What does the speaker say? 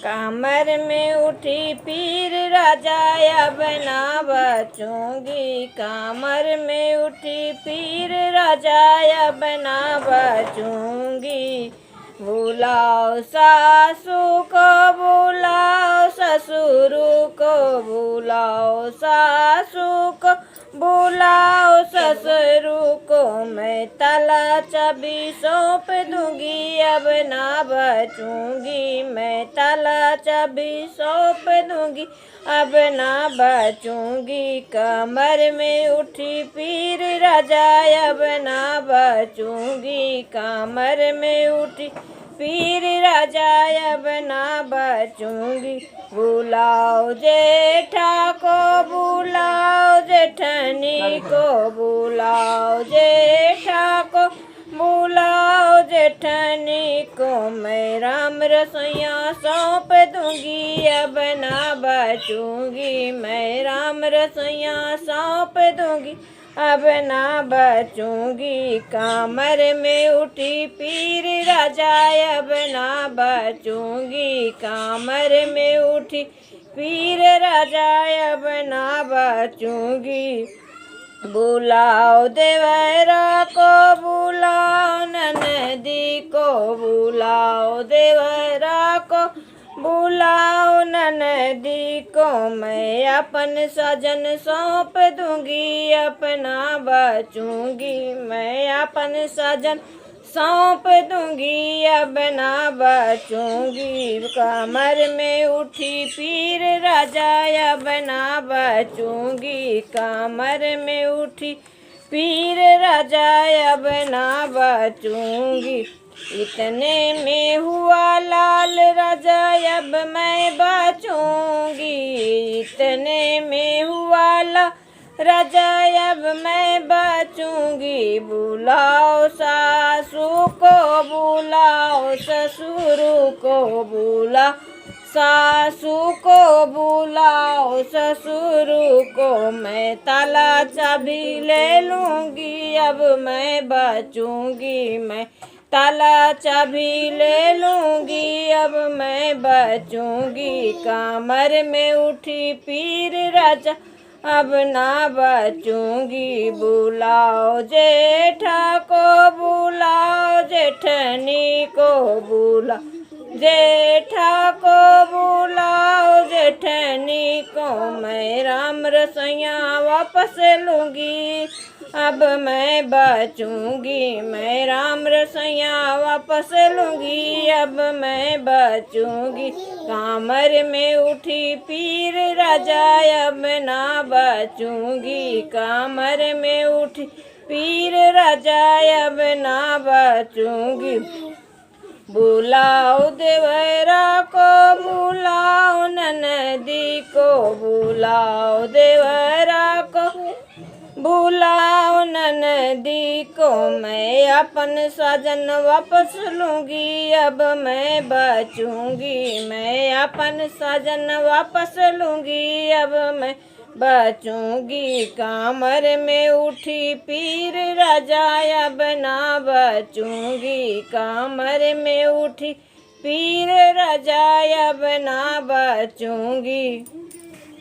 कमर में उठी पीर राजा अब ना बचूंगी। कमर में उठी पीर राजा अब ना बचूंगी। बुलाओ सासू को बुलाओ ससुर को बुलाओ सासू को बुलाओ ससुर को। मैं ताला चाबी सौंप दूंगी अब ना बचूंगी। मैं ताला चाबी सौंप दूंगी अब ना बचूंगी। कमर में उठी पीर राजा अब ना बचूंगी। कमर में उठी पीर राजा अब ना बचूंगी। बुलाओ जेठा को बुलाओ जेठनी को बुलाओ जेठा को बुलाओ जेठनी को। मैं राम रसोइया सौंप दूंगी अब ना बचूंगी। मैं राम रसोइया सौंप दूंगी अब ना बचूंगी। कमर में उठी पीर राजा अब ना बचूंगी। कमर में उठी पीर राजा अब ना बचूंगी। बुलाओ देवरा को बुलाओ ननदी को बुलाओ देवरा को बुलाओ ननदी को। मैं अपन सजन सौंप दूंगी अपना बचूंगी। मैं अपन सजन सौंप दूंगी अब ना बचूंगी। कमर में उठी पीर राजा अब ना बचूंगी। कमर में उठी पीर राजा अब ना बचूंगी। इतने में हुआ लाल राजा अब मैं बचूंगी। इतने में हुआ लाल राजा अब मैं बचूंगी। बुलाओ सासू को बुलाओ ससुर को बुलाओ सासू को बुलाओ ससुर को। मैं ताला चाबी ले लूंगी अब मैं बचूंगी। मैं ताला चाबी ले लूंगी अब मैं बचूंगी। कमर में उठी पीर राजा अब ना बचूंगी। बुलाओ जेठा को बुलाओ जेठनी को बुलाओ जेठा को बुलाओ जेठनी को। मैं राम रसोइया वापस लूंगी अब मैं बचूंगी। मैं राम रसोइया वापस लूंगी अब मैं बचूंगी। कमर में उठी पीर राजा अब ना बचूंगी। कमर में उठी पीर राजा अब ना बचूंगी। बुलाओ देवरा को बुलाओ ननदी को बुलाओ देवरा को बुलाओ ननदी को। मैं अपन सजन वापस लूंगी अब मैं बचूंगी। मैं अपन सजन वापस लूंगी अब मैं बचूंगी। कमर में उठी पीर राजा अब ना बचूंगी। कमर में उठी पीर राजा अब ना बचूंगी।